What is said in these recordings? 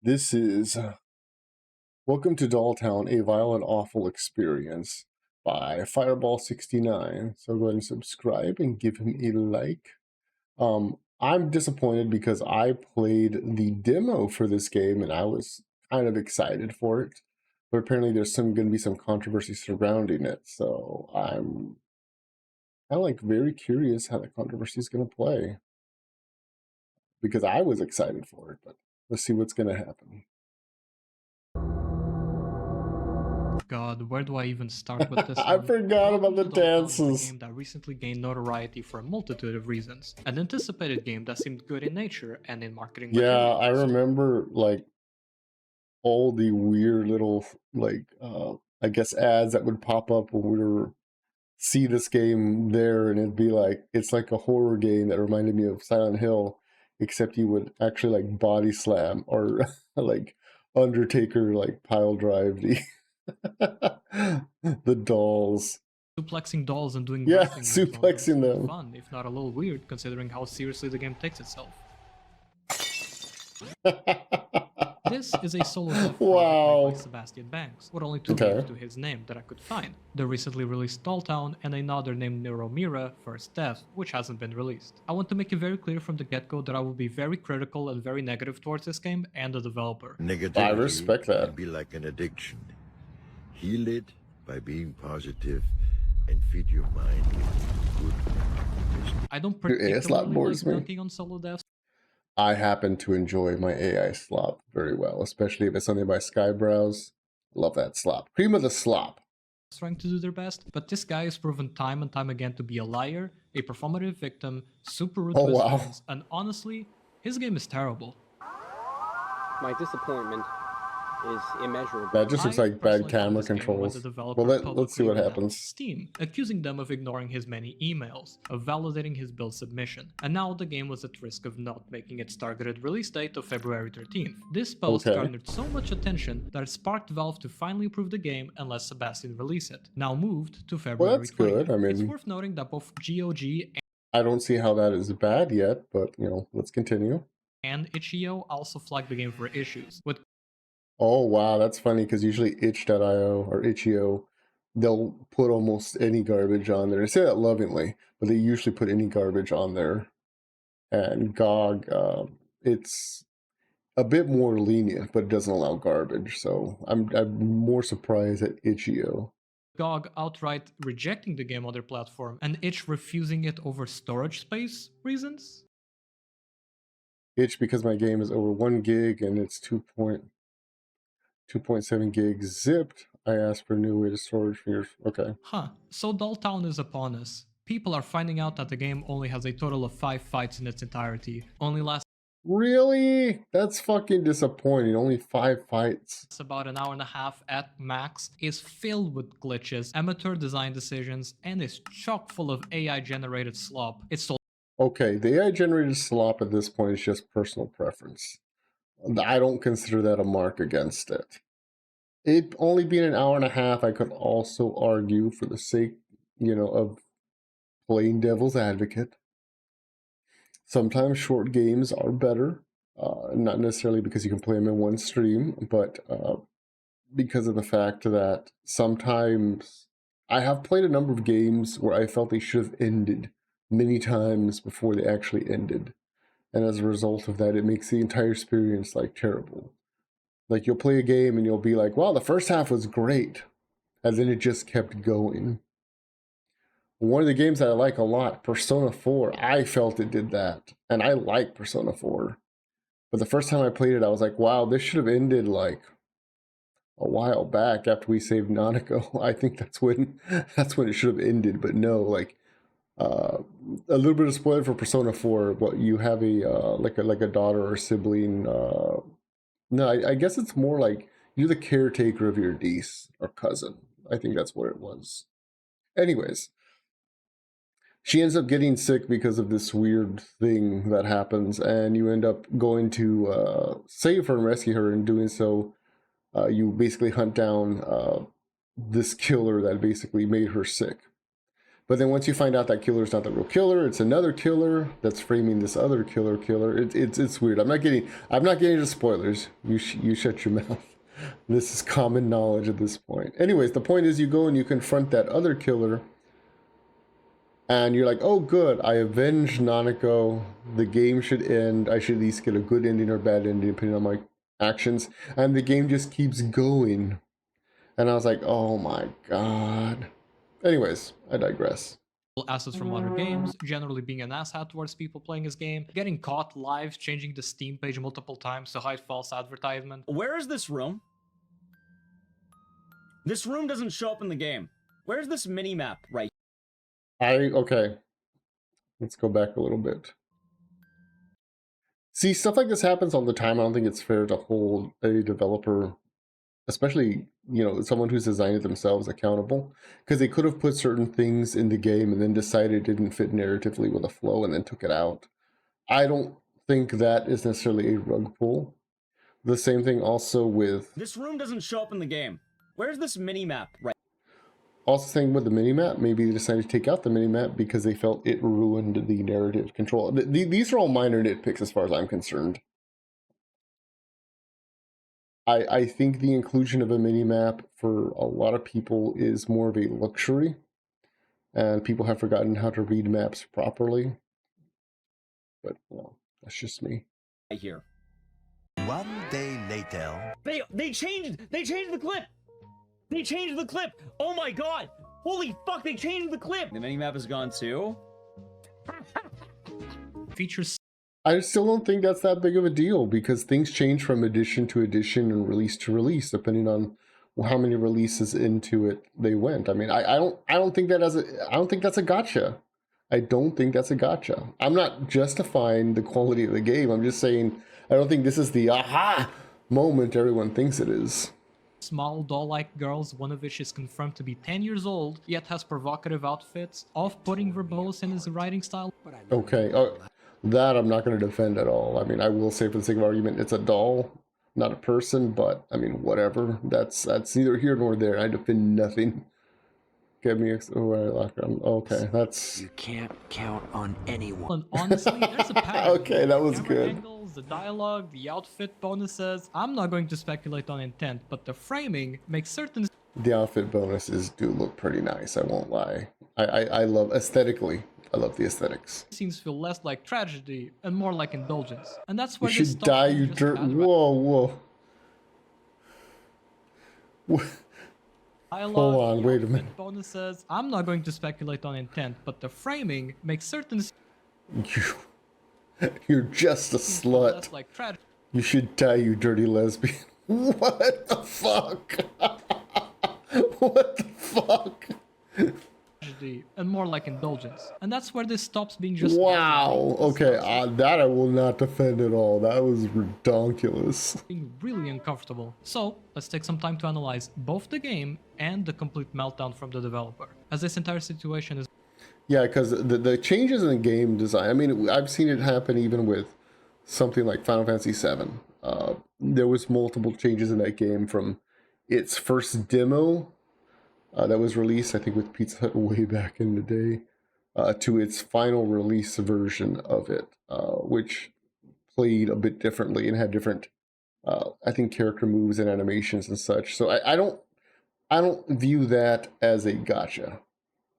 This is Welcome to Dolltown, a vile and awful experience by Firebal 69. So go ahead and subscribe and give him a like. I'm disappointed because I played the demo for this game and I was kind of excited for it. But apparently there's going to be some controversy surrounding it. So I'm kind of like very curious how the controversy is going to play. Because I was excited for it, but let's see what's going to happen. God, where do I even start with this I one? forgot about the Dolltown is a dances. game that recently gained notoriety for a multitude of reasons. An anticipated game that seemed good in nature and in marketing Yeah, material. I remember like all the weird little I guess ads that would pop up when we were see this game there, and it'd be like it's like a horror game that reminded me of Silent Hill, except you would actually like body slam or like Undertaker like pile drive the the dolls. Suplexing dolls and doing Yeah, wrestling moves on them suplexing seemed them. fun, if not a little weird, considering how seriously the game takes itself. This is a solo dev project made by Sebastian Banks, with only two games to his name that I could find. The recently released Dolltown and another named Mira First Death, which hasn't been released. I want to make it very clear from the get-go that I will be very critical and very negative towards this game and the developer. Negativity I respect that. can be like an addiction. Heal it by being positive and feed your mind with good. I don't particularly like dunking on solo devs. I happen to enjoy my AI slop very well, especially if it's something by Skybrows. Love that slop. Cream of the slop. Trying to do their best, but this guy is proven time and time again to be a liar, a performative victim, super rude to his fans, and honestly, his game is terrible. My disappointment is immeasurable. That just looks like bad camera controls. Well, let's see what happens. Steam, accusing them of ignoring his many emails, of validating his build submission, and now the game was at risk of not making its targeted release date of February 13th. This post garnered so much attention that it sparked Valve to finally approve the game and let Sebastian release it, now moved to February 20th. Well, that's good. I mean, it's worth noting that both GOG and I don't see how that is bad yet, but, you know, let's continue. And itch.io also flagged the game for issues, with oh, wow, that's funny, because usually itch.io or itch.io, they'll put almost any garbage on there. I say that lovingly, but they usually put any garbage on there. And GOG, it's a bit more lenient, but it doesn't allow garbage. So I'm more surprised at itch.io. GOG outright rejecting the game on their platform, and itch refusing it over storage space reasons? Itch, because my game is over 1 gig and it's 2.7 gigs zipped. I asked for a new way to storage for your... Okay. Huh. So Dolltown is upon us. People are finding out that the game only has a total of 5 fights in its entirety. Only lasts... Really? That's fucking disappointing. Only 5 fights. It's about an hour and a half at max. Is filled with glitches, amateur design decisions, and is chock full of AI-generated slop. It's okay, the AI-generated slop at this point is just personal preference. I don't consider that a mark against it. It only being an hour and a half, I could also argue, for the sake, you know, of playing devil's advocate. Sometimes short games are better, not necessarily because you can play them in one stream, but because of the fact that sometimes I have played a number of games where I felt they should have ended many times before they actually ended. And as a result of that, it makes the entire experience like terrible. Like you'll play a game and you'll be like, wow, the first half was great. And then it just kept going. One of the games that I like a lot, Persona 4, I felt it did that. And I like Persona 4. But the first time I played it, I was like, wow, this should have ended like a while back after we saved Nanako. I think that's when it should have ended. But no, like a little bit of spoiler for Persona 4. What you have a like a daughter or sibling. No, I guess it's more like you're the caretaker of your niece or cousin. I think that's what it was. Anyways, she ends up getting sick because of this weird thing that happens, and you end up going to save her and rescue her. In doing so, you basically hunt down this killer that basically made her sick. But then once you find out that killer is not the real killer, it's another killer that's framing this other killer. It's weird. I'm not getting into spoilers. You shut your mouth. This is common knowledge at this point. Anyways, the point is you go and you confront that other killer, and you're like, oh good, I avenged Nanako. The game should end. I should at least get a good ending or bad ending depending on my actions. And the game just keeps going. And I was like, oh my god. Anyways, I digress. Assets from other games, generally being an asshat towards people playing his game, getting caught live, changing the Steam page multiple times to hide false advertisement. Where is this room? This room doesn't show up in the game. Where's this mini-map right? Okay. Let's go back a little bit. See, stuff like this happens all the time. I don't think it's fair to hold a developer, especially, you know, someone who's designed it themselves, accountable, because they could have put certain things in the game and then decided it didn't fit narratively with the flow and then took it out. I don't think that is necessarily a rug pull. The same thing also with... This room doesn't show up in the game. Where's this mini-map right? Also saying with the minimap, maybe they decided to take out the minimap because they felt it ruined the narrative control. These are all minor nitpicks as far as I'm concerned. I think the inclusion of a minimap for a lot of people is more of a luxury, and people have forgotten how to read maps properly. But, well, that's just me. Right here. One day later. They changed the clip! They changed the clip! Oh my god! Holy fuck, they changed the clip! The minimap is gone too? Features. I still don't think that's that big of a deal because things change from edition to edition and release to release depending on how many releases into it they went. I mean, I don't think that I don't think that's a gotcha. I don't think that's a gotcha. I'm not justifying the quality of the game. I'm just saying I don't think this is the aha moment everyone thinks it is. Small doll-like girls, one of which is confirmed to be 10 years old, yet has provocative outfits, off-putting verbose in his writing style. Okay, that I'm not going to defend at all. I mean, I will say for the sake of argument, it's a doll, not a person, but I mean, whatever. That's neither here nor there. I defend nothing. Get me okay, that's... You can't count on anyone. And honestly, there's a pattern. Okay, that was good. Angles, the dialogue, the outfit bonuses. I'm not going to speculate on intent, but the framing makes certain... The outfit bonuses do look pretty nice, I won't lie. I love, aesthetically, I love the aesthetics. Scenes feel less like tragedy and more like indulgence. And that's where you should die, you dirt. Whoa. Dialogue, hold on, wait a minute. Bonuses. I'm not going to speculate on intent, but the framing makes certain... You're just a slut. Like you should die, you dirty lesbian. What the fuck? What the fuck? And more like indulgence. And that's where this stops being just... Wow. Okay, that I will not defend at all. That was ridiculous. Being really uncomfortable. So, let's take some time to analyze both the game and the complete meltdown from the developer, as this entire situation is... Yeah, because the changes in the game design, I mean, I've seen it happen even with something like Final Fantasy VII. There was multiple changes in that game from its first demo that was released, I think, with Pizza Hut way back in the day, to its final release version of it, which played a bit differently and had different, I think, character moves and animations and such. So I don't view that as a gotcha.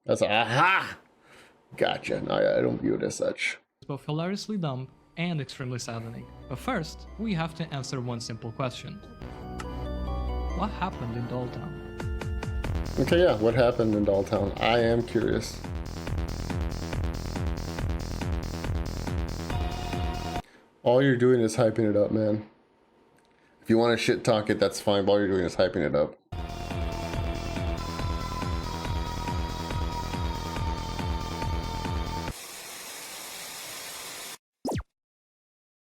That's a aha gotcha. No, I don't view it as such. It's both hilariously dumb and extremely saddening. But first, we have to answer one simple question. What happened in Dolltown? Okay, yeah, what happened in Dolltown? I am curious. All you're doing is hyping it up, man. If you want to shit talk it, that's fine, but all you're doing is hyping it up.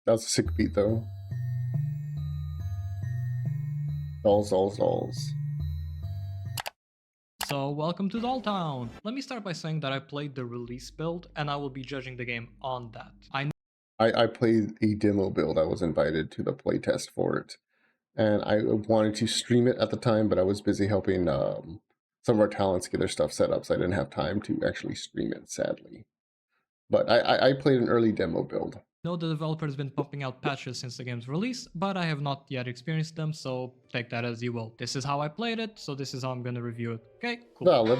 That was a sick beat, though. Dolls. So, welcome to Dolltown! Let me start by saying that I played the release build, and I will be judging the game on that. I played a demo build. I was invited to the playtest for it. And I wanted to stream it at the time, but I was busy helping some of our talents to get their stuff set up, so I didn't have time to actually stream it, sadly. But I played an early demo build. No, the developer has been pumping out patches since the game's release, but I have not yet experienced them, so take that as you will. This is how I played it, so this is how I'm gonna review it. Okay, cool. Valid.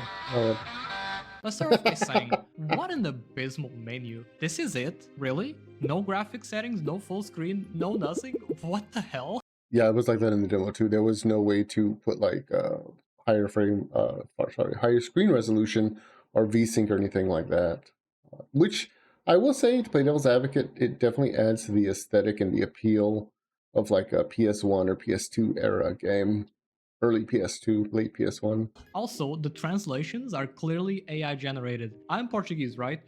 Let's start off by saying, what an abysmal menu. This is it? Really? No graphic settings, no full screen, no nothing? What the hell? Yeah, it was like that in the demo too. There was no way to put like higher screen resolution or VSync or anything like that. Which I will say, to play devil's advocate, it definitely adds to the aesthetic and the appeal of like a PS1 or PS2 era game. Early PS2, late PS1. Also, the translations are clearly AI generated. I'm Portuguese, right?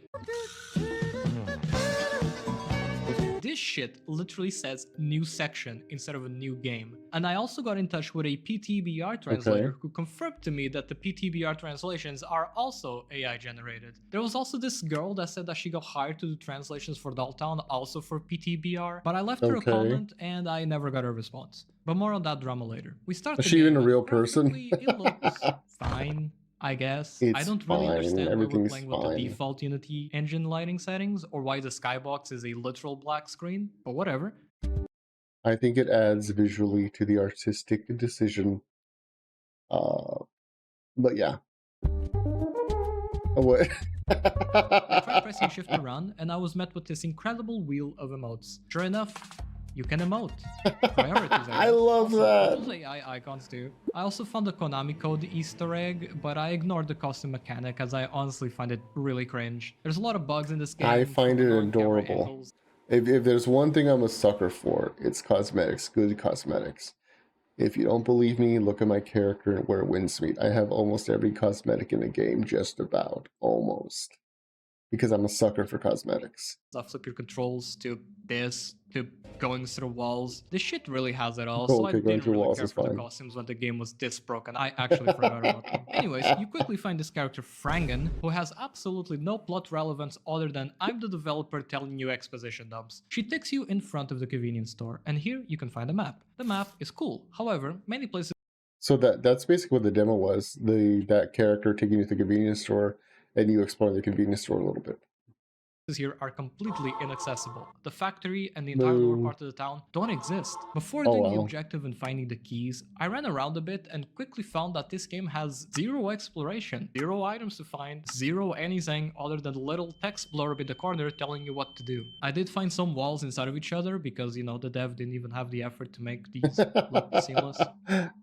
This shit literally says new section instead of a new game. And I also got in touch with a PTBR translator who confirmed to me that the PTBR translations are also AI generated. There was also this girl that said that she got hired to do translations for Dolltown, also for PTBR, but I left her a comment and I never got a response. But more on that drama later. We start. Is she even a real person? It looks fine, I guess. I don't really understand why we're playing with the default Unity engine lighting settings or why the skybox is a literal black screen, but whatever. I think it adds visually to the artistic decision. But yeah. What? I tried pressing shift to run and I was met with this incredible wheel of emotes. Sure enough, you can emote. Priorities, I love that. Those AI icons too. I also found the Konami code Easter egg, but I ignored the costume mechanic as I honestly find it really cringe. There's a lot of bugs in this game. I find it adorable. If there's one thing I'm a sucker for, it's cosmetics, good cosmetics. If you don't believe me, look at my character and wear Windsmeet. I have almost every cosmetic in the game, just about. Almost. Because I'm a sucker for cosmetics. Flip your controls to this, to going through walls. This shit really has it all, so I didn't really care for the costumes when the game was this broken. I actually forgot about them. Anyways, you quickly find this character Frangen, who has absolutely no plot relevance other than I'm the developer telling you exposition dumps. She takes you in front of the convenience store, and here you can find a map. The map is cool, however, many places... So that's basically what the demo was. That character taking you to the convenience store, and you explore the convenience store a little bit. Here are completely inaccessible. The factory and the entire lower part of the town don't exist. Before doing the objective and finding the keys, I ran around a bit and quickly found that this game has zero exploration, zero items to find, zero anything other than a little text blurb in the corner telling you what to do. I did find some walls inside of each other because, you know, the dev didn't even have the effort to make these look seamless.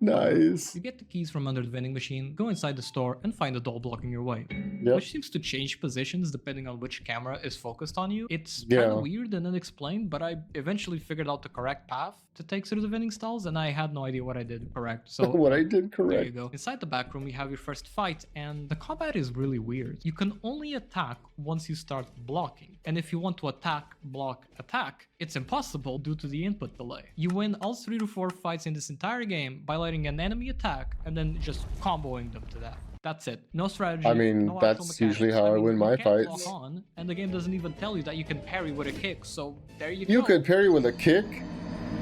Nice. You get the keys from under the vending machine, go inside the store and find a doll blocking your way. Which seems to change positions depending on which camera is focused on you. It's kind of weird and unexplained, but I eventually figured out the correct path to take through the vending stalls, and I had no idea what I did correct. So what I did correct. There you go. Inside the back room, you have your first fight, and the combat is really weird. You can only attack once you start blocking, and if you want to attack, block, attack, it's impossible due to the input delay. You win all 3 to 4 fights in this entire game by letting an enemy attack and then just comboing them to death. That's it. No strategy. I mean, no that's usually how I win my fights. And the game doesn't even tell you that you can parry with a kick, so there you go. You can parry with a kick?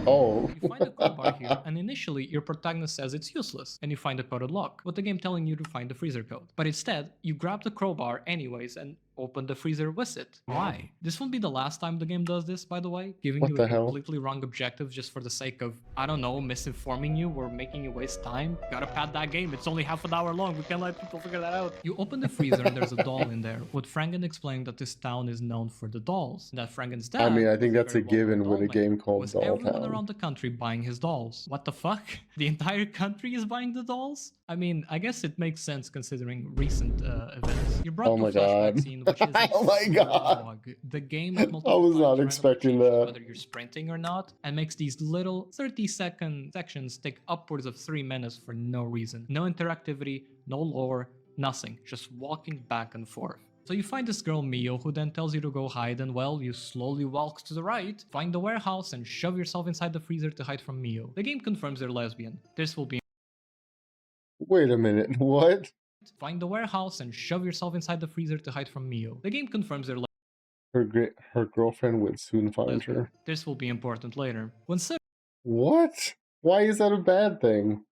Oh. You find the crowbar here, and initially your protagonist says it's useless, and you find the coded lock, with the game telling you to find the freezer code. But instead, you grab the crowbar anyways and open the freezer with it. Why? This won't be the last time the game does this, by the way, giving you a completely wrong objective just for the sake of, I don't know, misinforming you or making you waste time. Gotta pad that game, it's only half an hour long, we can't let people figure that out. You open the freezer and there's a doll in there, with Frangen explaining that this town is known for the dolls, that Frangen's dad, I mean, I think that's a given with a game called Dolltown. Everyone around the country buying his dolls. What the fuck? The entire country is buying the dolls? I mean, I guess it makes sense considering recent events. You brought the flashback scene, which is oh my god! The game I was not expecting that. Whether you're sprinting or not, and makes these little 30-second sections take upwards of 3 minutes for no reason. No interactivity, no lore, nothing. Just walking back and forth. So you find this girl Mio, who then tells you to go hide, and well, you slowly walk to the right, find the warehouse, and shove yourself inside the freezer to hide from Mio. The game confirms you're lesbian. This will be... Wait a minute, what? Find the warehouse and shove yourself inside the freezer to hide from Mio. The game confirms you're her girlfriend would soon find her. This will be important later. What? Why is that a bad thing?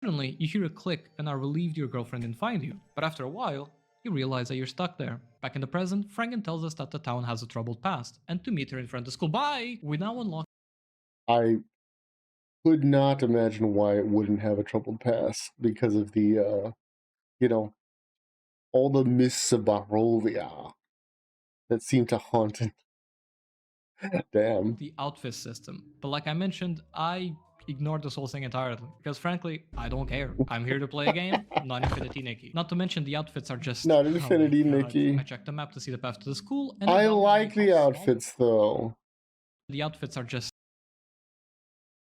Suddenly, you hear a click and are relieved your girlfriend didn't find you. But after a while, you realize that you're stuck there. Back in the present, Franken tells us that the town has a troubled past, and to meet her in front of the school. Bye! We now unlock. I could not imagine why it wouldn't have a troubled past because of the, all the mists of Barovia that seem to haunt it. Damn. The outfit system. But like I mentioned, I ignored this whole thing entirely because frankly, I don't care. I'm here to play a game, not Infinity Nikki. Not to mention the outfits are just not Infinity Nikki. I checked the map to see the path to the school, and I like the outfits though. The outfits are just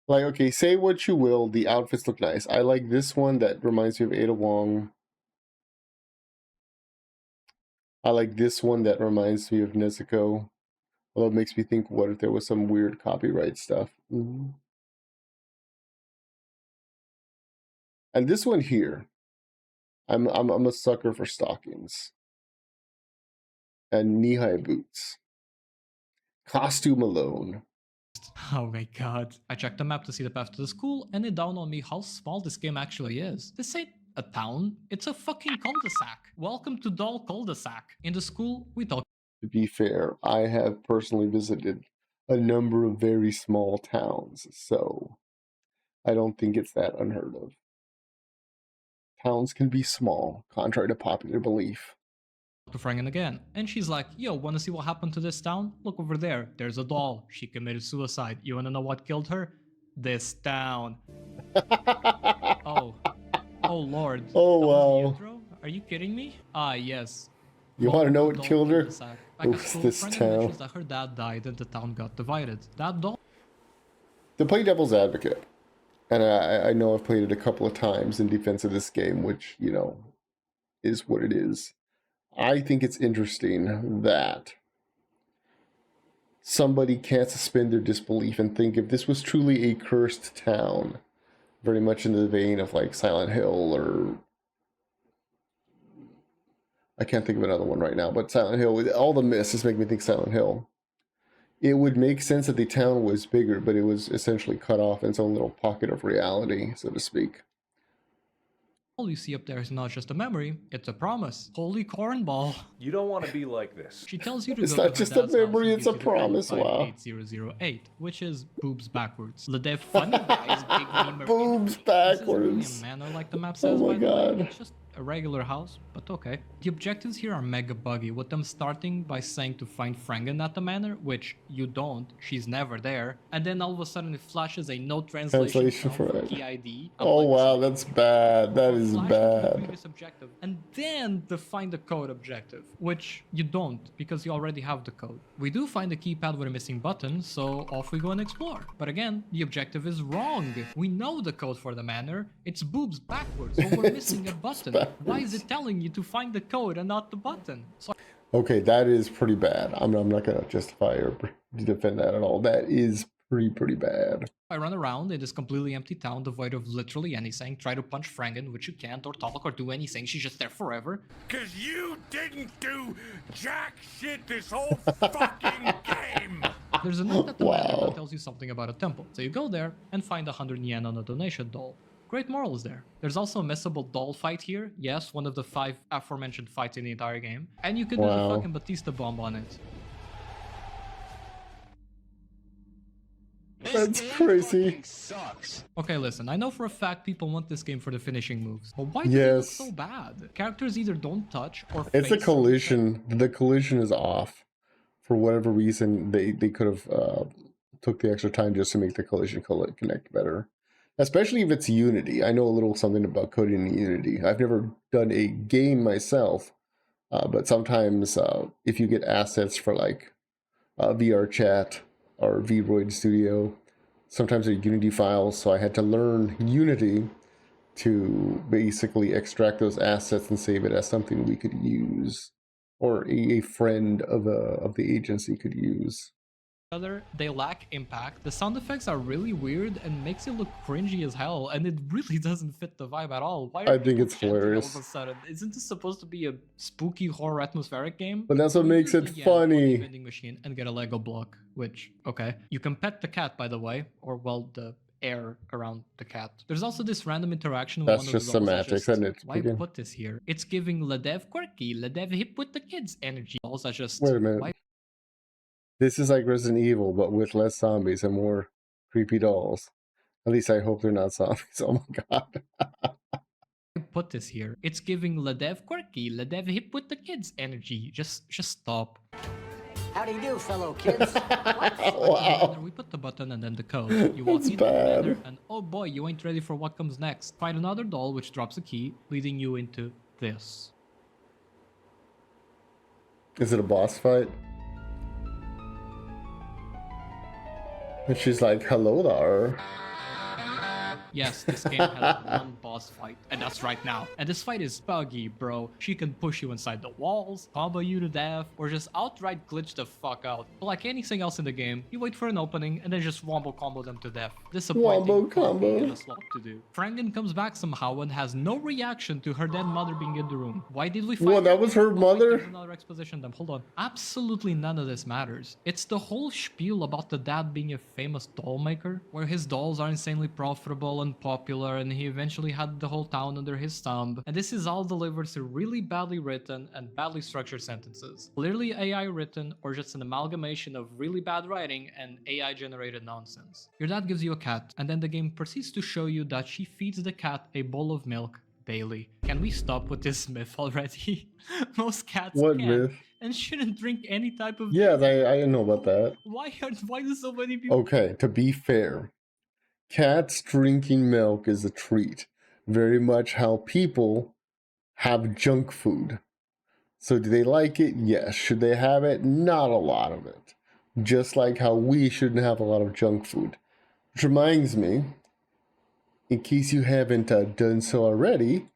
like, okay, say what you will, the outfits look nice. I like this one that reminds me of Ada Wong. I like this one that reminds me of Nezuko. Although it makes me think, what if there was some weird copyright stuff? And this one here, I'm a sucker for stockings and knee-high boots. Costume alone. Oh my god. I checked the map to see the path to the school, and it dawned on me how small this game actually is. This ain't a town, it's a fucking cul-de-sac. Welcome to Doll Cul-de-sac. In the school, we talk. To be fair, I have personally visited a number of very small towns, so I don't think it's that unheard of. Towns can be small, contrary to popular belief. To Franken again, and she's like, yo, wanna see what happened to this town? Look over there, there's a doll. She committed suicide. You wanna know what killed her? This town. Oh lord. Oh wow. Are you kidding me? Ah yes. You want to know what killed her? Oops, this town. That her dad died and the town got divided. That doll. To play devil's advocate, and I know I've played it a couple of times in defense of this game, which, is what it is. I think it's interesting that somebody can't suspend their disbelief and think if this was truly a cursed town, very much in the vein of like Silent Hill or... I can't think of another one right now, but Silent Hill, all the myths just make me think Silent Hill. It would make sense that the town was bigger, but it was essentially cut off in its own little pocket of reality, so to speak. All you see up there is not just a memory, it's a promise. Holy cornball. You don't want to be like this. She tells you to it's go not to just a memory, it's a promise, wow. 8008, which is boobs backwards. The funny guys, big meme. Boobs backwards. This is really a manor like the map says, oh my god. It's just a regular house, but okay. The objectives here are mega buggy, with them starting by saying to find Franken at the manor, which you don't, she's never there, and then all of a sudden it flashes a no translation for it. key ID. Oh wow, that's bad. That is bad. Objective, and then the find the code objective, which you don't because you already have the code. We do find the keypad with a missing button, so off we go and explore. But again, the objective is wrong. We know the code for the manor. It's boobs backwards, so we're missing a button. Why is it telling you to find the code and not the button? So okay, that is pretty bad. I'm not going to justify or defend that at all. That is pretty bad. I run around in this completely empty town devoid of literally anything, try to punch Franken, which you can't, or talk or do anything. She's just there forever. Cause you didn't do jack shit this whole fucking game! There's a note at the manor that tells you something about a temple. So you go there and find 100 yen on a donation doll. Great morals there. There's also a missable doll fight here. Yes, one of the 5 aforementioned fights in the entire game. And you could do a fucking Batista bomb on it. That's crazy. Sucks. Okay, listen, I know for a fact people want this game for the finishing moves. But why do they look so bad? Characters either don't touch or it's a collision. The collision is off. For whatever reason, they could have took the extra time just to make the collision connect better. Especially if it's Unity. I know a little something about coding in Unity. I've never done a game myself, but sometimes if you get assets for like VR Chat or Vroid Studio, sometimes they're Unity files, so I had to learn Unity to basically extract those assets and save it as something we could use, or a friend of the agency could use. They lack impact. The sound effects are really weird and makes it look cringy as hell, and it really doesn't fit the vibe at all. Why I think it's hilarious. All of a sudden? Isn't this supposed to be a spooky horror atmospheric game? But that's what makes it funny. Vending machine and get a Lego block, which, okay. You can pet the cat, by the way, or well, the air around the cat. There's also this random interaction with That's one of just the dolls. semantics, isn't it? Why put this here? It's giving Ledev quirky, Ledev hip with the kids energy. Dolls are just... Wait a minute. Why This is like Resident Evil, but with less zombies and more creepy dolls. At least I hope they're not zombies. Oh my god. put this here? It's giving Ledev quirky, Ledev hip with the kids energy. Just stop. How do you do, fellow kids? Wow. We put the button and then the code. You walk That's into the bad. Manor and oh boy, you ain't ready for what comes next. Find another doll which drops a key, leading you into this. Is it a boss fight? And she's like, hello there. Yes, this game has one boss fight, and that's right now. And this fight is buggy, bro. She can push you inside the walls, combo you to death, or just outright glitch the fuck out. But like anything else in the game, you wait for an opening and then just wombo combo them to death. Disappointing, Wombo combo. and a slot to do. Frangen comes back somehow and has no reaction to her dead mother being in the room. Why did we fight? What, that was her mother? There's another exposition then. Hold on. Absolutely none of this matters. It's the whole spiel about the dad being a famous doll maker, where his dolls are insanely profitable and popular, and he eventually had the whole town under his thumb. And this is all delivered through really badly written and badly structured sentences. Clearly AI written, or just an amalgamation of really bad writing and AI generated nonsense. Your dad gives you a cat, and then the game proceeds to show you that she feeds the cat a bowl of milk daily. Can we stop with this myth already? Most cats What can myth? and shouldn't drink any type of Yeah, milk. I know about that. Why do so many people? Okay, to be fair, cats drinking milk is a treat. Very much how people have junk food. So do they like it? Yes. Should they have it? Not a lot of it. Just like how we shouldn't have a lot of junk food. Which reminds me, in case you haven't done so already,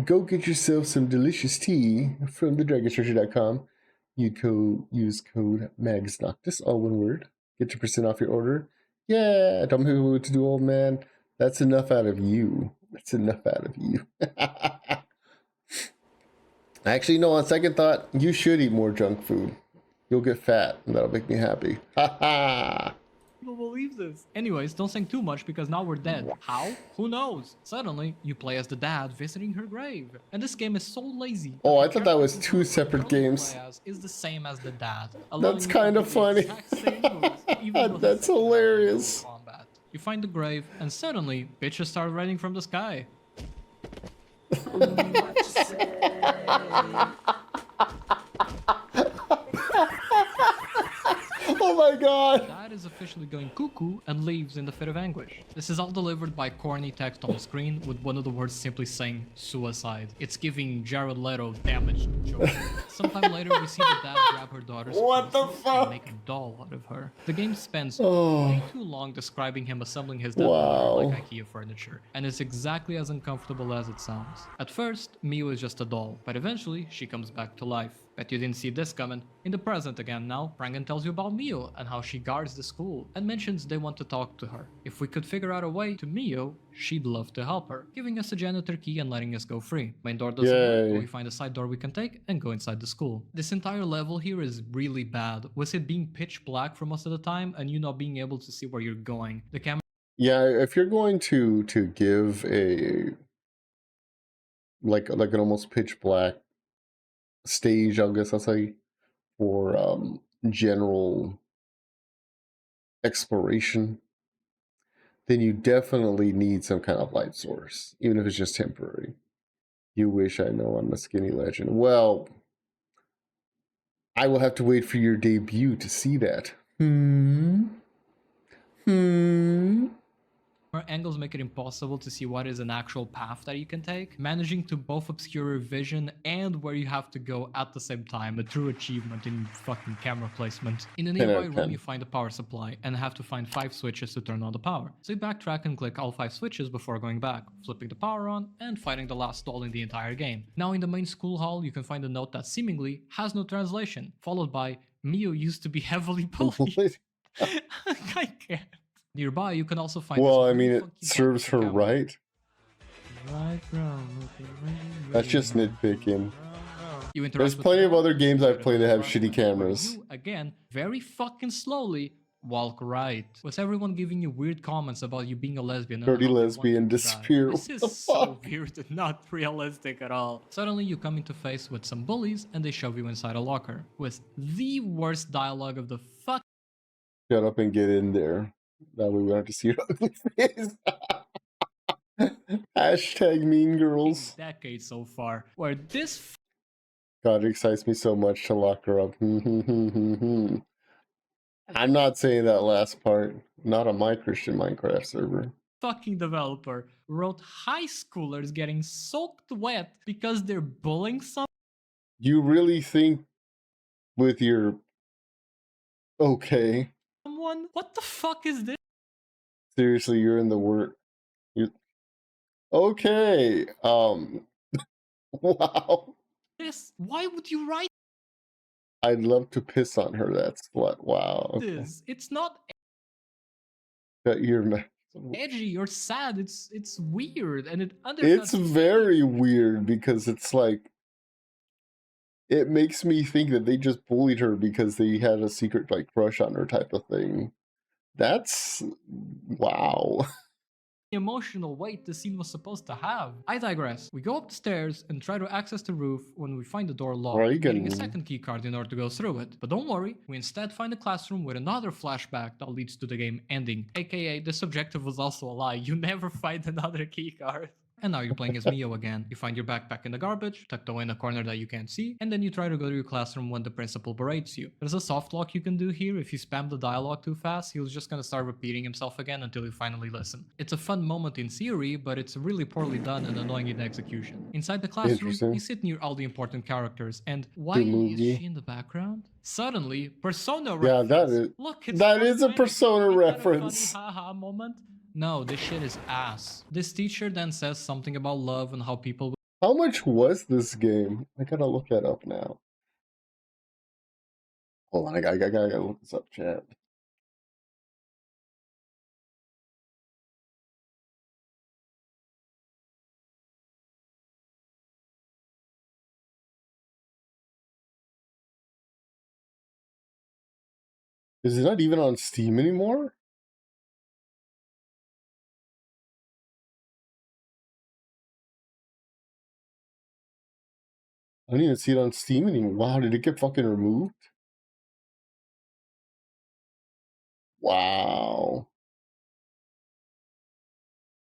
go get yourself some delicious tea from thedragonsearcher.com. Use code MAGSNOCTIS, all one word. Get your % off your order. Yeah, tell me what to do, old man. That's enough out of you. That's enough out of you. Actually, no, on second thought, you should eat more junk food. You'll get fat, and that'll make me happy. Ha ha! People believe this. Anyways, don't think too much because now we're dead. How? Who knows? Suddenly, you play as the dad visiting her grave. And this game is so lazy. Oh, I thought that was two separate games. Is the same as the dad. That's kind of funny. That's hilarious. Combat. You find the grave, and suddenly, bitches start raining from the sky. Oh my god! Dad is officially going cuckoo and leaves in the fit of anguish. This is all delivered by corny text on screen with one of the words simply saying suicide. It's giving Jared Leto damaged joke. Sometime later we see the dad grab her daughter's What the pieces fuck? and make a doll out of her. The game spends Oh. way too long describing him assembling his dead Wow. daughter like IKEA furniture, and it's exactly as uncomfortable as it sounds. At first, Mio is just a doll, but eventually she comes back to life. Bet you didn't see this coming. In the present again now, Frangen tells you about Mio and how she guards the school, and mentions they want to talk to her. If we could figure out a way to Mio, she'd love to help her, giving us a janitor key and letting us go free. Main door doesn't work, Yay. but we find a side door we can take and go inside the school. This entire level here is really bad, with it being pitch black for most of the time and you not being able to see where you're going. The camera Yeah, if you're going to give a like an almost pitch black stage, I guess I'll say, for general exploration, then you definitely need some kind of light source, even if it's just temporary. You wish I know I'm a skinny legend. Well, I will have to wait for your debut to see that. angles make it impossible to see what is an actual path that you can take. Managing to both obscure your vision and where you have to go at the same time, a true achievement in fucking camera placement. In a nearby room you find a power supply and have to find 5 switches to turn on the power. So you backtrack and click all 5 switches before going back, flipping the power on and fighting the last doll in the entire game. Now in the main school hall you can find a note that seemingly has no translation, followed by Mio used to be heavily bullied. I can't. Nearby, you can also find. Well, I mean, it serves her right. That's just nitpicking. There's plenty of other games I've played that have shitty cameras. You, again, very fucking slowly, Walk right. With everyone giving you weird comments about you being a lesbian and Dirty how they want lesbian you to die. disappear. This What the is so fuck? weird and not realistic at all. Suddenly you come into face with some bullies and they shove you inside a locker with the worst dialogue of the fuck. Shut up and get in there. That way we don't have to see your ugly face. Hashtag mean girls. Decade so far, where this God, it excites me so much to lock her up. I'm not saying that last part. Not on my Christian Minecraft server. fucking developer wrote high schoolers getting soaked wet because they're bullying You really think with your... Okay. someone? What the fuck is this? Seriously, you're in the word. You... Okay. Wow. Why would you write I'd love to piss on her, that slut. Wow. Okay. this? It's not You're... edgy or sad. It's weird and it It's undercuts very weird because it's like... It makes me think that they just bullied her because they had a secret like crush on her type of thing. That's... Wow. the emotional weight the scene was supposed to have. I digress. We go up the stairs and try to access the roof when we find the door locked, needing a second key card in order to go through it. But don't worry, we instead find a classroom with another flashback that leads to the game ending. AKA, this objective was also a lie. You never find another key card. And now you're playing as Mio again. You find your backpack in the garbage, tucked away in a corner that you can't see, and then you try to go to your classroom when the principal berates you. There's a soft lock you can do here. If you spam the dialogue too fast, he's just gonna start repeating himself again until you finally listen. It's a fun moment in theory, but it's really poorly done and annoying in execution. Inside the classroom, you sit near all the important characters, and why is she in the background? Suddenly, Persona reference. Yeah, that is... Look, it's that is a Persona reference. Haha moment. No, this shit is ass. This teacher then says something about love and how people... How much was this game? I gotta look that up now. Hold on, I gotta look this up, chat. Is it not even on Steam anymore? I don't even see it on Steam anymore. Wow, did it get fucking removed? Wow.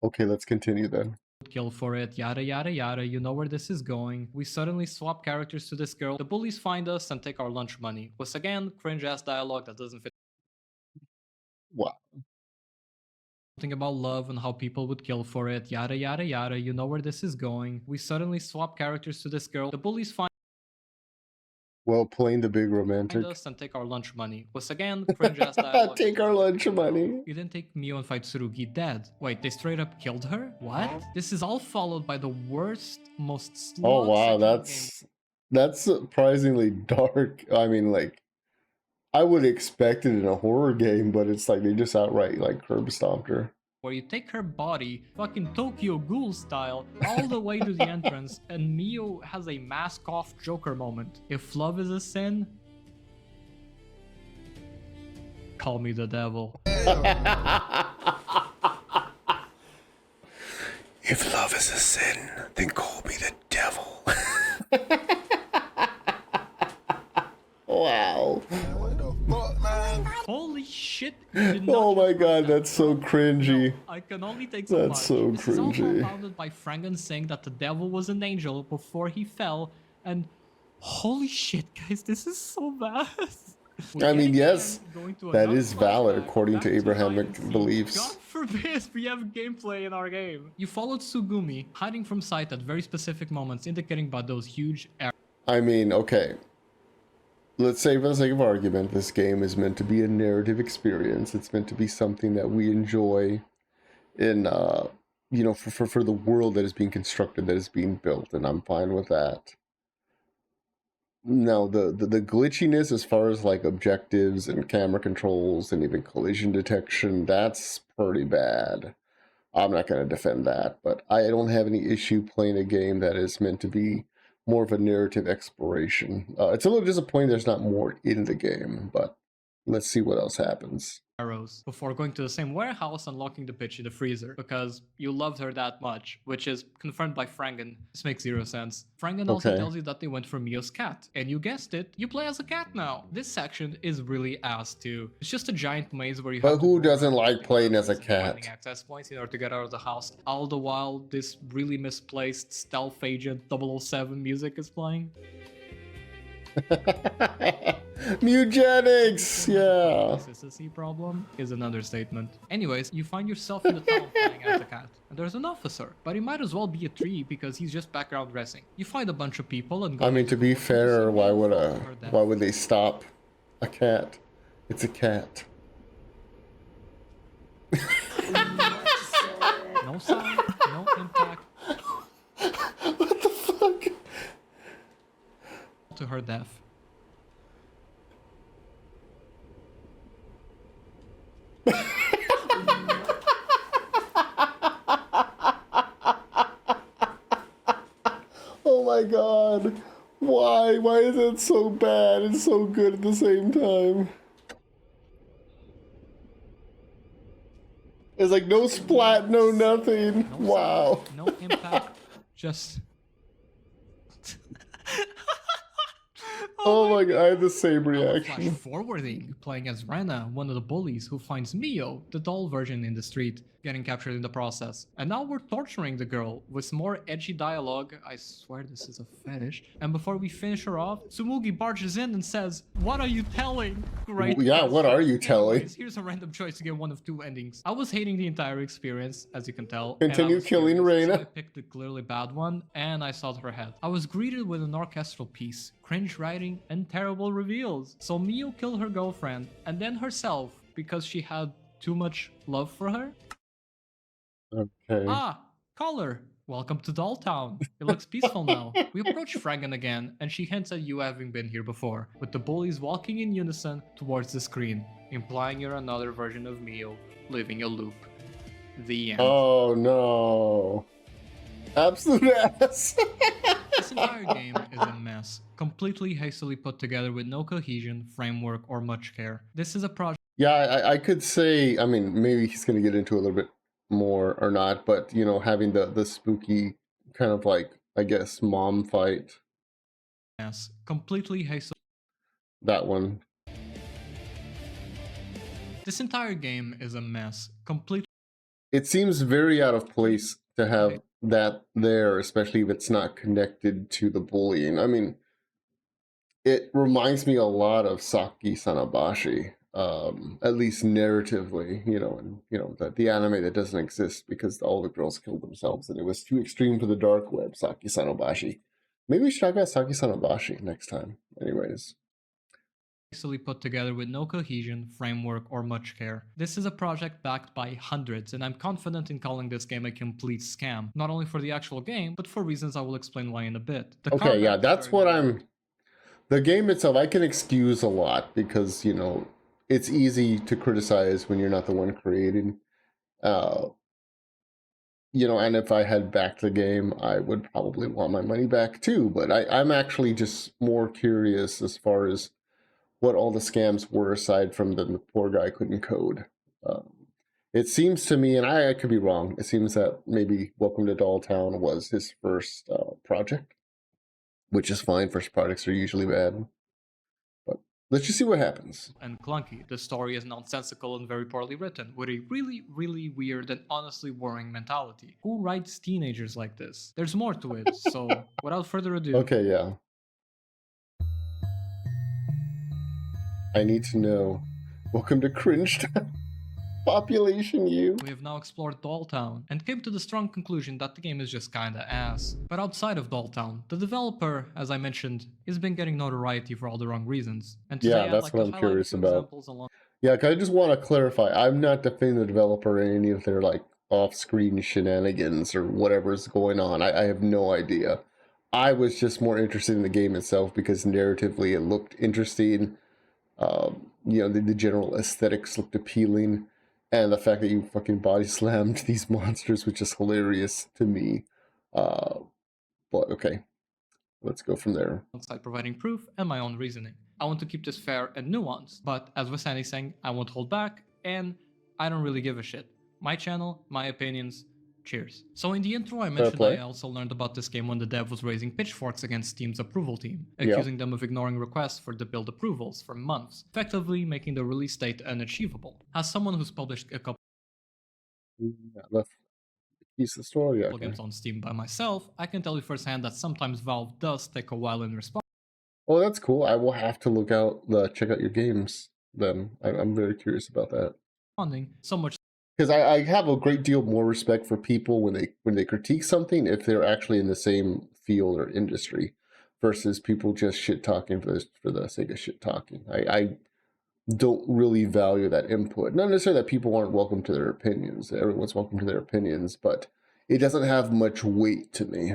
Okay, let's continue then. Kill for it, yada yada yada, you know where this is going. We suddenly swap characters to this girl. The bullies find us and take our lunch money. Was again, cringe ass dialogue that doesn't fit. Wow. Something about love and how people would kill for it, yada yada yada, you know where this is going. We suddenly swap characters to this girl. The bullies find Well, playing the big romantic. us and take our lunch money. Was again, cringe ass dialogue. Take our lunch money. You didn't take Mio and fight Tsurugi dead. Wait, they straight up killed her? What? This is all followed by the worst, most Oh wow, game. that's surprisingly dark. I mean, like, I would expect it in a horror game, but it's like they just outright like curb stomped her. Where you take her body, fucking Tokyo Ghoul style, all the way to the entrance, and Mio has a mask off Joker moment. If love is a sin, call me the devil. If love is a sin, then call me the devil. Wow. Holy shit. Oh my god, that's so cringy. No, I can only take so much. That's so This is all cringy. compounded by Frangen saying that the devil was an angel before he fell, and holy shit, guys, this is so bad. I mean, yes, that is valid according to Abrahamic beliefs. God forbid we have gameplay in our game. You followed Sugumi, hiding from sight at very specific moments, indicating by those huge arrows. I mean, okay. Let's say for the sake of argument, this game is meant to be a narrative experience. It's meant to be something that we enjoy in, you know, for the world that is being constructed, that is being built, and I'm fine with that. Now, the glitchiness as far as like objectives and camera controls and even collision detection, that's pretty bad. I'm not going to defend that, but I don't have any issue playing a game that is meant to be more of a narrative exploration. It's a little disappointing there's not more in the game, but Let's see what else happens. Arrows before going to the same warehouse and locking the bitch in the freezer because you loved her that much, which is confirmed by Frangen. This makes zero sense. Frangen also tells you that they went for Mio's cat, and you guessed it, you play as a cat now. This section is really ass too. It's just a giant maze where you have who doesn't like playing as a cat? Access points in order to get out of the house. All the while, this really misplaced stealth agent 007 music is playing. Mugenics, yeah. Consistency problem is an understatement. Anyways, you find yourself in the town playing as a cat, and there's an officer, but he might as well be a tree because he's just background dressing. You find a bunch of people and go. I mean, to be fair, why would they stop a cat? It's a cat. No sound, no impact. What the fuck? To her death. Oh my god. Why? Why is it so bad and so good at the same time? It's like no splat, no nothing. No wow. Sound, no impact. Just. Oh my god, I had the same Flash reaction. forwarding, playing as Rana, one of the bullies who finds Mio, the doll version, in the street, getting captured in the process. And now we're torturing the girl with more edgy dialogue. I swear this is a fetish. And before we finish her off, Tsumugi barges in and says, "What are you telling?" Great. Yeah, what are you telling? Anyways, here's a random choice to get one of two endings. I was hating the entire experience, as you can tell. Continue killing Reina. So I picked the clearly bad one, and I saw her head. I was greeted with an orchestral piece, cringe writing, and terrible reveals. So Mio killed her girlfriend, and then herself, because she had too much love for her? Okay. Ah, caller. Welcome to Dolltown. It looks peaceful now. We approach Frangen again, and she hints at you having been here before, with the bullies walking in unison towards the screen, implying you're another version of Mio, living a loop. The end. Oh no. Absolute ass. This entire game is a mess, completely hastily put together with no cohesion, framework, or much care. This is a project. Yeah, I could say, I mean, maybe he's going to get into a little bit more or not, but, you know, having the spooky kind of like, I guess, mom fight. Mess, completely hastily. That one. This entire game is a mess, completely. It seems very out of place to have that there, especially if it's not connected to the bullying. I mean, it reminds me a lot of Saki Sanabashi, at least narratively, you know, and you know the anime that doesn't exist because all the girls killed themselves and it was too extreme for the dark web. Saki Sanabashi. Maybe we should talk about Saki Sanabashi next time. Anyways. Hastily put together with no cohesion, framework, or much care. This is a project backed by hundreds, and I'm confident in calling this game a complete scam, not only for the actual game, but for reasons I will explain why in a bit. Okay, yeah, that's what I'm... The game itself, I can excuse a lot, because, you know, it's easy to criticize when you're not the one creating. You know, and if I had backed the game, I would probably want my money back too, but I'm actually just more curious as far as what all the scams were aside from the poor guy couldn't code. It seems to me, and I could be wrong, it seems that maybe Welcome to Dolltown was his first project, which is fine. First projects are usually bad. But let's just see what happens. And clunky. The story is nonsensical and very poorly written, with a really, really weird and honestly worrying mentality. Who writes teenagers like this? There's more to it, so without further ado... Okay, yeah. I need to know. Welcome to Cringe Population U. We have now explored Dolltown and came to the strong conclusion that the game is just kinda ass. But outside of Dolltown, the developer, as I mentioned, has been getting notoriety for all the wrong reasons. And today that's what I'm curious about. Along... Yeah, I just want to clarify, I'm not defending the developer in any of their like off-screen shenanigans or whatever's going on. I have no idea. I was just more interested in the game itself because narratively it looked interesting. You know, the general aesthetics looked appealing, and the fact that you fucking body slammed these monsters was just hilarious to me. But okay, let's go from there. Alongside providing proof and my own reasoning. I want to keep this fair and nuanced, but as with anything, I won't hold back, and I don't really give a shit. My channel, my opinions, cheers. So in the intro I mentioned I also learned about this game when the dev was raising pitchforks against Steam's approval team, accusing them of ignoring requests for the build approvals for months, effectively making the release date unachievable. As someone who's published a couple piece of story games on Steam by myself, I can tell you firsthand that sometimes Valve does take a while in response. Oh, that's cool. I will have to check out your games then. I'm very curious about that. So much because I have a great deal more respect for people when they critique something if they're actually in the same field or industry, versus people just shit talking for the sake of shit talking. I don't really value that input. Not necessarily that people aren't welcome to their opinions. Everyone's welcome to their opinions, but it doesn't have much weight to me.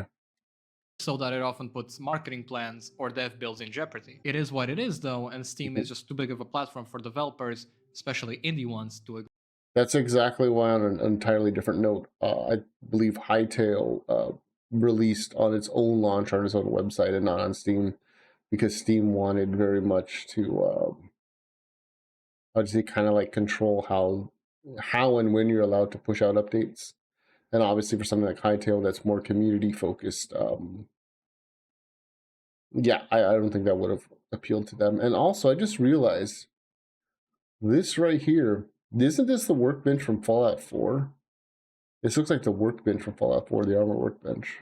So that it often puts marketing plans or dev builds in jeopardy. It is what it is though, and Steam is just too big of a platform for developers, especially indie ones, to ignore. That's exactly why, on an entirely different note, I believe Hytale released on its own launch on its own website and not on Steam, because Steam wanted very much to kind of like control how and when you're allowed to push out updates. And obviously for something like Hytale that's more community focused, yeah, I don't think that would have appealed to them. And also I just realized this right here, isn't this the workbench from Fallout 4? This looks like the workbench from Fallout 4, the armor workbench.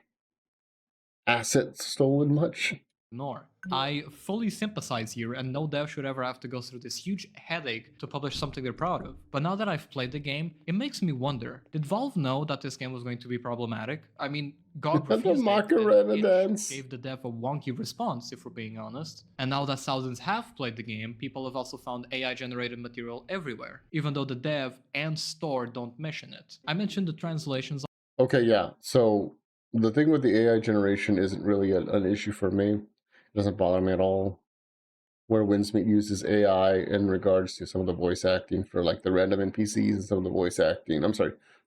Assets stolen much? Nor. I fully sympathize here, and no dev should ever have to go through this huge headache to publish something they're proud of. But now that I've played the game, it makes me wonder, did Valve know that this game was going to be problematic? I mean, GOG refused it, gave the dev a wonky response, if we're being honest. And now that thousands have played the game, people have also found AI-generated material everywhere, even though the dev and store don't mention it. I mentioned the translations. Okay, yeah, so the thing with the AI generation isn't really an issue for me. It doesn't bother me at all. Where Winsmith uses AI in regards to some of the voice acting for like the random NPCs and some of the voice acting,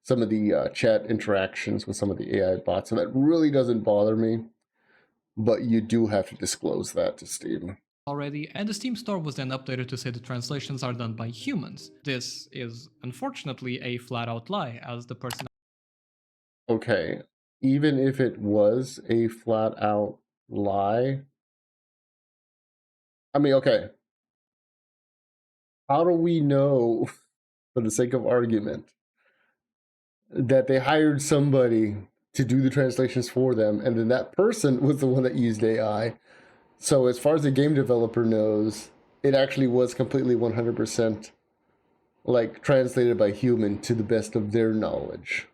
some of the chat interactions with some of the AI bots, and that really doesn't bother me. But you do have to disclose that to Steam already, and the Steam store was then updated to say the translations are done by humans. This is unfortunately a flat-out lie, as the person... Okay, even if it was a flat-out lie, I mean, okay, how do we know, for the sake of argument, that they hired somebody to do the translations for them, and then that person was the one that used AI? So as far as the game developer knows, it actually was completely 100% like translated by human to the best of their knowledge.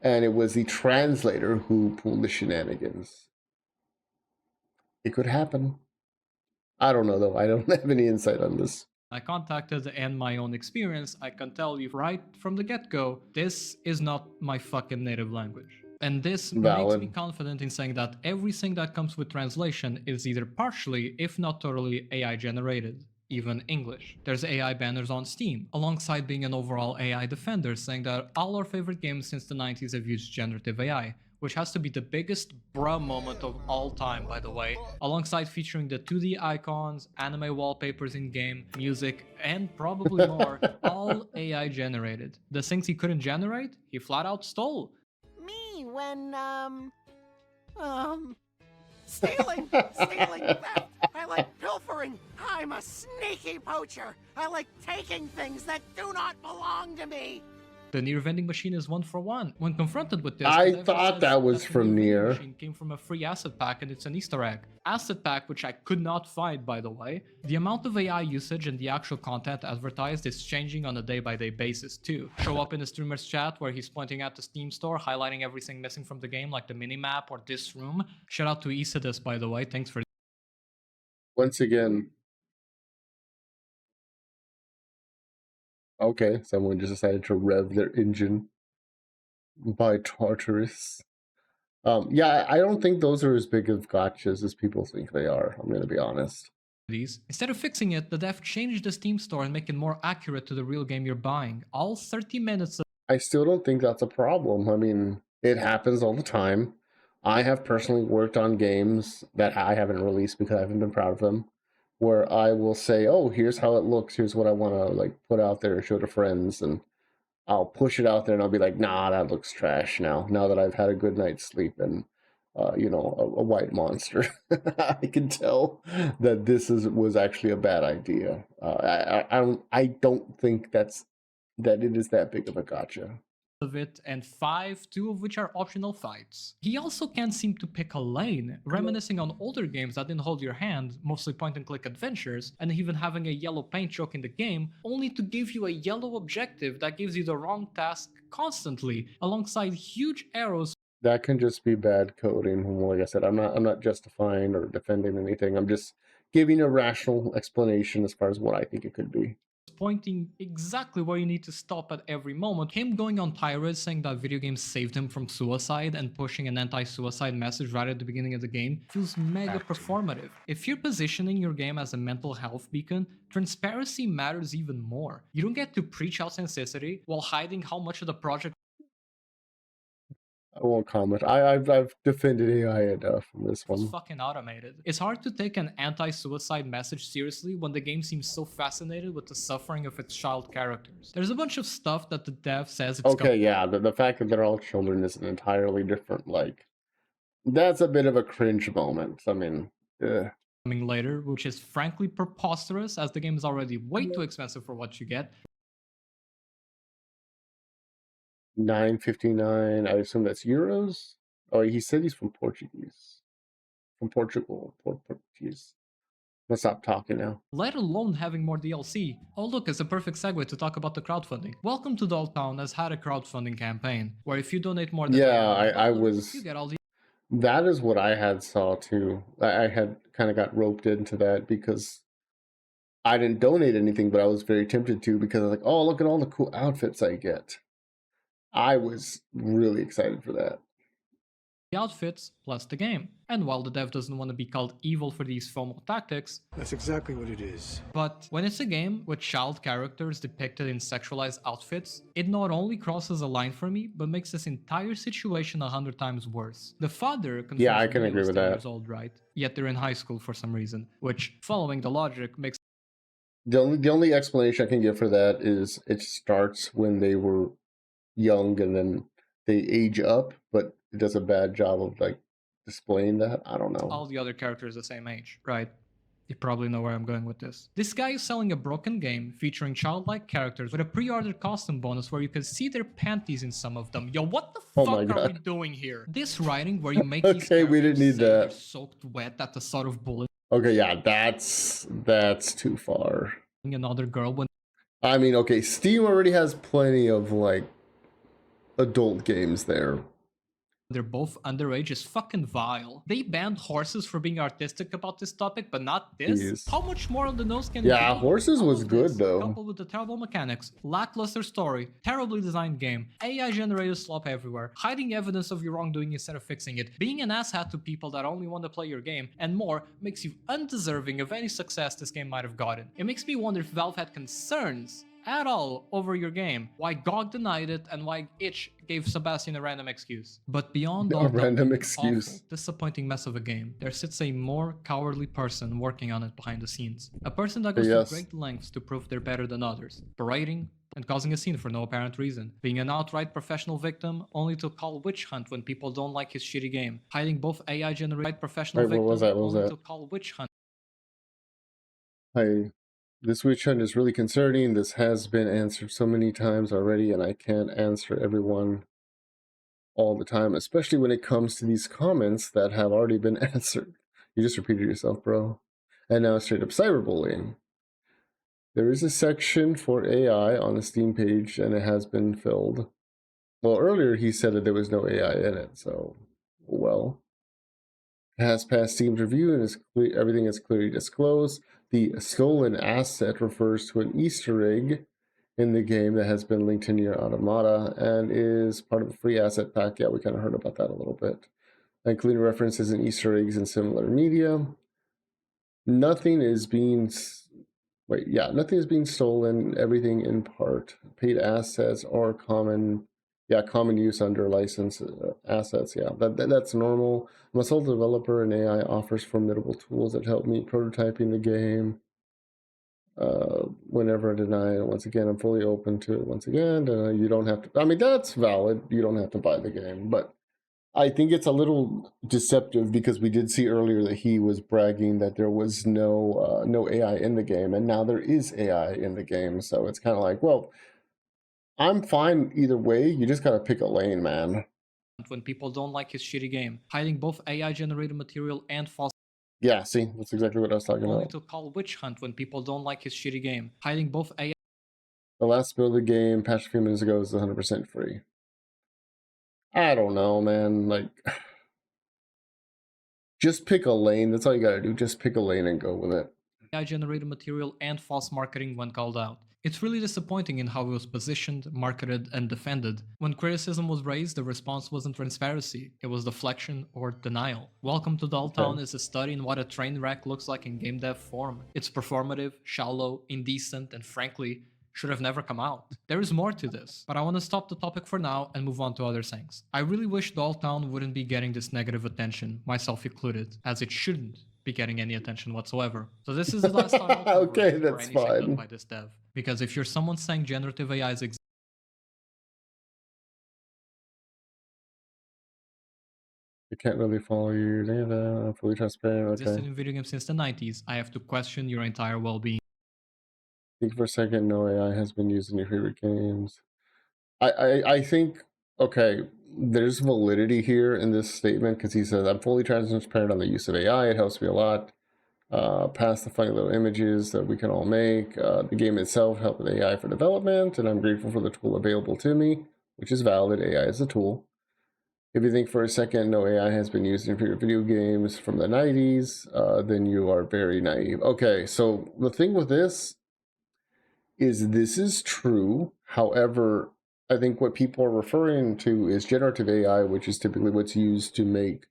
And it was the translator who pulled the shenanigans. It could happen. I don't know, though. I don't have any insight on this. I contacted, and my own experience, I can tell you right from the get-go, this is not my fucking native language. And this makes me confident in saying that everything that comes with translation is either partially, if not totally, AI generated. Even English. There's AI banners on Steam, alongside being an overall AI defender, saying that all our favorite games since the 90s have used generative AI, which has to be the biggest bruh moment of all time, by the way, alongside featuring the 2D icons, anime wallpapers in-game, music, and probably more, all AI generated. The things he couldn't generate, he flat out stole. Me, when, stealing, theft. I like pilfering. I'm a sneaky poacher. I like taking things that do not belong to me. The Nier vending machine is 1-for-1. When confronted with this, I thought that was from Nier. The machine came from a free asset pack, and it's an Easter egg. Asset pack, which I could not find, by the way. The amount of AI usage and the actual content advertised is changing on a day-by-day basis too. Show up in the streamer's chat where he's pointing at the Steam store, highlighting everything missing from the game, like the minimap or this room. Shout out to Isidus, by the way. Thanks for... Once again, okay, someone just decided to rev their engine by Tartarus. Yeah, I don't think those are as big of gotchas as people think they are, I'm going to be honest. Instead of fixing it, the dev changed the Steam store and make it more accurate to the real game you're buying. All 30 minutes of... I still don't think that's a problem. I mean, it happens all the time. I have personally worked on games that I haven't released because I haven't been proud of them, where I will say, oh, here's how it looks, here's what I want to like put out there and show to friends, and I'll push it out there and I'll be like, nah, that looks trash now that I've had a good night's sleep and you know, a white monster. I can tell that this was actually a bad idea. I don't think that it is that big of a gotcha. Of it, and 5, 2 of which are optional fights. He also can't seem to pick a lane, reminiscing on older games that didn't hold your hand, mostly point-and-click adventures, and even having a yellow paint joke in the game, only to give you a yellow objective that gives you the wrong task constantly, alongside huge arrows. That can just be bad coding. Like I said, I'm not justifying or defending anything. I'm just giving a rational explanation as far as what I think it could be. Pointing exactly where you need to stop at every moment. Him going on tirades saying that video games saved him from suicide and pushing an anti-suicide message right at the beginning of the game feels mega performative. If you're positioning your game as a mental health beacon, transparency matters even more. You don't get to preach authenticity while hiding how much of the project. I won't comment. I've defended AI enough in this one. It's fucking automated. It's hard to take an anti-suicide message seriously when the game seems so fascinated with the suffering of its child characters. There's a bunch of stuff that the dev says it's okay, yeah, the fact that they're all children is an entirely different, like, that's a bit of a cringe moment. I mean, coming later, which is frankly preposterous as the game is already way too expensive for what you get. $9.59. I assume that's euros. Oh, he said he's from Portuguese. From Portugal. Portuguese. Let's stop talking now. Let alone having more DLC. Oh look, it's a perfect segue to talk about the crowdfunding. Welcome to Dolltown has had a crowdfunding campaign, where if you donate more than I was... you get all the... That is what I had saw too. I had kind of got roped into that because I didn't donate anything, but I was very tempted to because I was like, oh, look at all the cool outfits I get. I was really excited for that. The outfits plus the game. And while the dev doesn't want to be called evil for these FOMO tactics, that's exactly what it is. But when it's a game with child characters depicted in sexualized outfits, it not only crosses a line for me, but makes this entire situation 100 times worse. The father yeah, I can agree with that. Years old, right? Yet they're in high school for some reason, which, following the logic, makes the only explanation I can give for that is it starts when they were young and then they age up, but it does a bad job of like displaying that. I don't know. All the other characters the same age, right? You probably know where I'm going with this. This guy is selling a broken game featuring childlike characters with a pre-order costume bonus where you can see their panties in some of them. Yo, what the fuck are we doing here? This writing where you make these we didn't need that. Soaked wet at the start of bullet. Okay, yeah, that's too far. Another girl when I mean, okay, Steam already has plenty of like adult games there. They're both underage is fucking vile. They banned horses for being artistic about this topic, but not this? Jeez. How much more on the nose can yeah, horses was good though. Coupled with the terrible mechanics, lackluster story, terribly designed game, AI generated slop everywhere, hiding evidence of your wrongdoing instead of fixing it, being an asshat to people that only want to play your game, and more makes you undeserving of any success this game might have gotten. It makes me wonder if Valve had concerns at all over your game, why GOG denied it, and why Itch gave Sebastian a random excuse. But beyond all random excuse, awful, disappointing mess of a game, there sits a more cowardly person working on it behind the scenes. A person that goes to great lengths to prove they're better than others, berating and causing a scene for no apparent reason, being an outright professional victim only to call witch hunt when people don't like his shitty game, hiding both AI generated professional victims only to call witch hunt. This witch hunt is really concerning. This has been answered so many times already, and I can't answer everyone all the time, especially when it comes to these comments that have already been answered. You just repeated yourself, bro. And now straight up cyberbullying. There is a section for AI on the Steam page, and it has been filled. Well, earlier he said that there was no AI in it, so, well. It has passed Steam's review, and everything is clearly disclosed. The stolen asset refers to an Easter egg in the game that has been linked to Nier Automata and is part of a free asset pack. Yeah, we kind of heard about that a little bit. Including references and Easter eggs in similar media. Nothing is being stolen. Everything in part. Paid assets are common Yeah, common use under license assets. Yeah, that's normal. I'm a sole developer, and AI offers formidable tools that help me prototyping the game. Whenever I deny it, once again, I'm fully open to it. Once again, you don't have to. I mean, that's valid. You don't have to buy the game, but I think it's a little deceptive because we did see earlier that he was bragging that there was no AI in the game, and now there is AI in the game. So it's kind of like, well, I'm fine either way. You just gotta pick a lane, man. When people don't like his shitty game, hiding both AI generated material and false. Yeah, see, that's exactly what I was talking Only about. to call witch hunt when people don't like his shitty game, hiding both AI. The last build of the game, patched a few minutes ago, is 100% free. I don't know, man. Like, just pick a lane. That's all you gotta do. Just pick a lane and go with it. AI generated material and false marketing when called out. It's really disappointing in how it was positioned, marketed, and defended. When criticism was raised, the response wasn't transparency, it was deflection or denial. Welcome to Dolltown is a study in what a train wreck looks like in game dev form. It's performative, shallow, indecent, and frankly, should have never come out. There is more to this, but I want to stop the topic for now and move on to other things. I really wish Dolltown wouldn't be getting this negative attention, myself included, as it shouldn't be getting any attention whatsoever. So this is the last time I'll cover Okay, it or that's anything done fine. by this dev. Because if you're someone saying generative AI is You can't really follow your data, fully transparent. existed Okay. in video games since the 90s, I have to question your entire well-being. Think for a second, no AI has been used in your favorite games. I think, okay, there's validity here in this statement because he says, I'm fully transparent on the use of AI. It helps me a lot. Past the funny little images that we can all make. The game itself helped with AI for development, and I'm grateful for the tool available to me, which is valid. AI is a tool. If you think for a second no AI has been used in your video games from the 90s, then you are very naive. Okay, so the thing with this is true. However, I think what people are referring to is generative AI, which is typically what's used to make,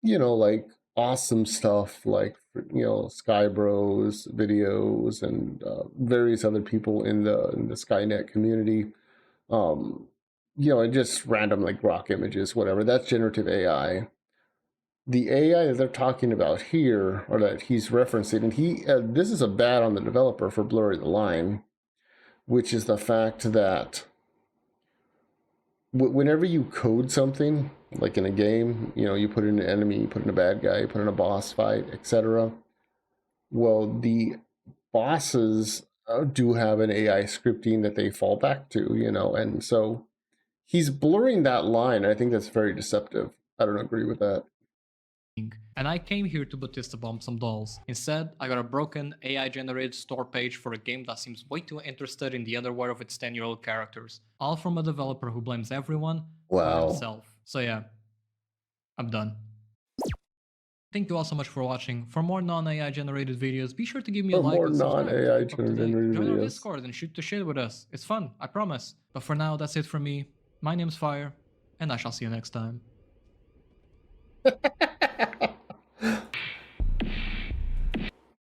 like awesome stuff like, Skybros videos and various other people in the Skynet community. And just random like rock images, whatever. That's generative AI. The AI that they're talking about here, or that he's referencing, and this is a bad on the developer for blurring the line, which is the fact that whenever you code something, like in a game, you put in an enemy, you put in a bad guy, you put in a boss fight, etc. Well, the bosses do have an AI scripting that they fall back to, and so he's blurring that line. I think that's very deceptive. I don't agree with that. And I came here to Batista bomb some dolls. Instead, I got a broken AI-generated store page for a game that seems way too interested in the underwear of its 10-year-old characters. All from a developer who blames everyone but himself. So yeah, I'm done. Thank you all so much for watching. For more non-AI generated videos, be sure to give me a like and subscribe. Non-AI generated Join our videos. Discord and shoot the shit with us. It's fun, I promise. But for now, that's it from me. My name's Fire, and I shall see you next time.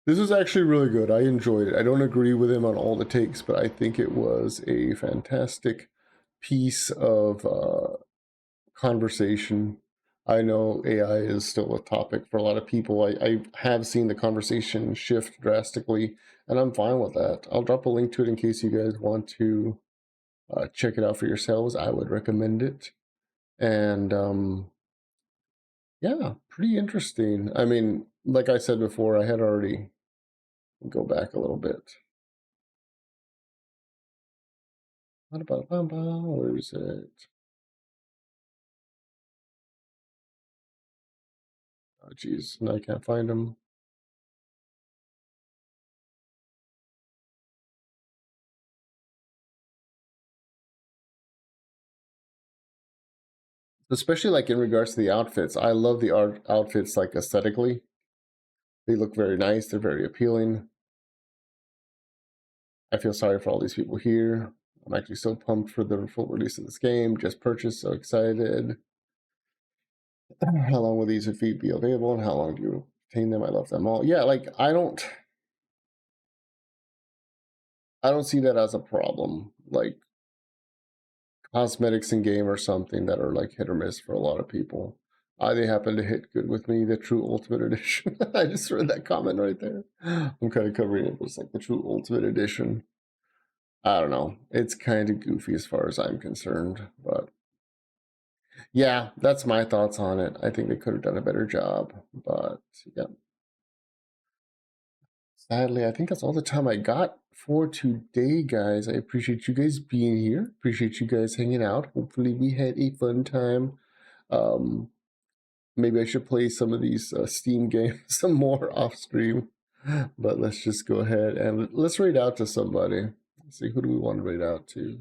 This was actually really good. I enjoyed it. I don't agree with him on all the takes, but I think it was a fantastic piece of conversation. I know AI is still a topic for a lot of people. I have seen the conversation shift drastically, and I'm fine with that. I'll drop a link to it in case you guys want to check it out for yourselves. I would recommend it. And yeah, pretty interesting. I mean, like I said before, I had already go back a little bit. Where is it? Oh, geez, now I can't find them. Especially like in regards to the outfits. I love the outfits like aesthetically. They look very nice. They're very appealing. I feel sorry for all these people here. I'm actually so pumped for the full release of this game. Just purchased, so excited. How long will these feet be available and how long do you obtain them? I love them all. Yeah, like I don't see that as a problem. Like cosmetics in game or something that are like hit or miss for a lot of people. They happen to hit good with me, the True Ultimate Edition. I just read that comment right there. I'm kind of covering it, but it's like the True Ultimate Edition. I don't know. It's kind of goofy as far as I'm concerned, but yeah, that's my thoughts on it. I think they could have done a better job, but yeah. Sadly, I think that's all the time I got for today, guys. I appreciate you guys being here. Appreciate you guys hanging out. Hopefully we had a fun time. Maybe I should play some of these Steam games some more off stream. But let's just go ahead and let's raid out to somebody. Let's see, who do we want to raid out to?